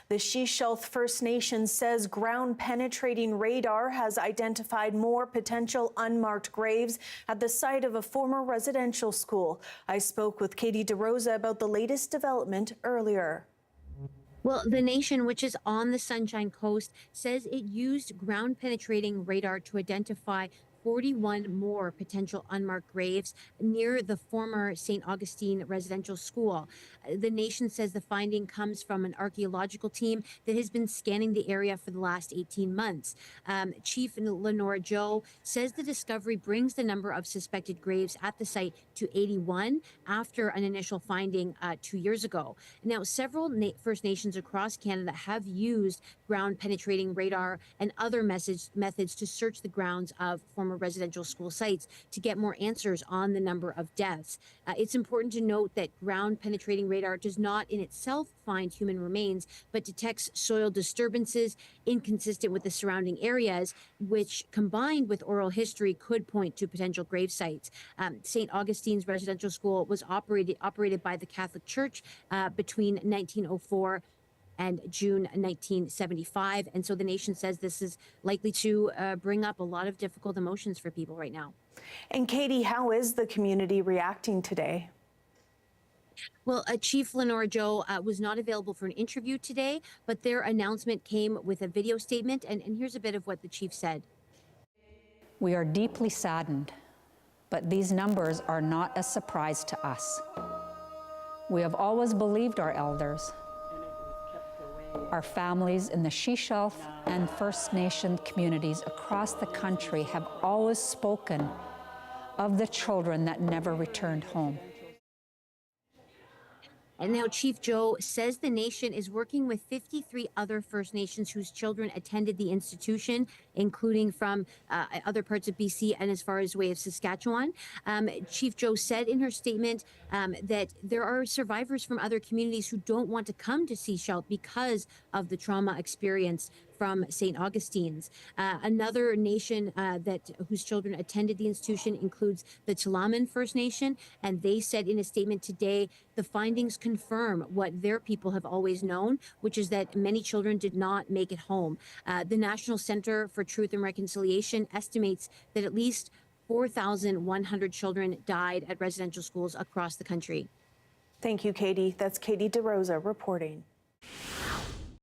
The Shíshálh First Nation says ground-penetrating radar has identified more potential unmarked graves at the site of a former residential school. I spoke with Katie DeRosa about the latest development earlier. Well, the nation, which is on the Sunshine Coast, says it used ground-penetrating radar to identify 41 more potential unmarked graves near the former St. Augustine residential school. The nation says the finding comes from an archaeological team that has been scanning the area for the last 18 months. Chief Lenora Joe says the discovery brings the number of suspected graves at the site to 81 after an initial finding 2 years ago. Now, several First Nations across Canada have used ground-penetrating radar and other methods to search the grounds of former residential school sites to get more answers on the number of deaths. It's important to note that ground-penetrating radar does not in itself find human remains, but detects soil disturbances inconsistent with the surrounding areas, which combined with oral history could point to potential grave sites. St. Augustine's residential school was operated by the Catholic Church between 1904 and June 1975. And so the nation says this is likely to bring up a lot of difficult emotions for people right now. And Katie, how is the community reacting today? Well, Chief Lenora Joe was not available for an interview today, but their announcement came with a video statement. And here's a bit of what the chief said. We are deeply saddened, but these numbers are not a surprise to us. We have always believed our elders. Our families in the Shíshálh and First Nation communities across the country have always spoken of the children that never returned home. And now Chief Joe says the nation is working with 53 other First Nations whose children attended the institution, including from other parts of BC and as far as way of Saskatchewan. Chief Joe said in her statement that there are survivors from other communities who don't want to come to Shíshálh because of the trauma experienced from St. Augustine's. Another nation whose children attended the institution includes the Tla'amin First Nation, and they said in a statement today the findings confirm what their people have always known, which is that many children did not make it home. The National Center for Truth and Reconciliation estimates that at least 4,100 children died at residential schools across the country. Thank you, Katie. That's Katie DeRosa reporting.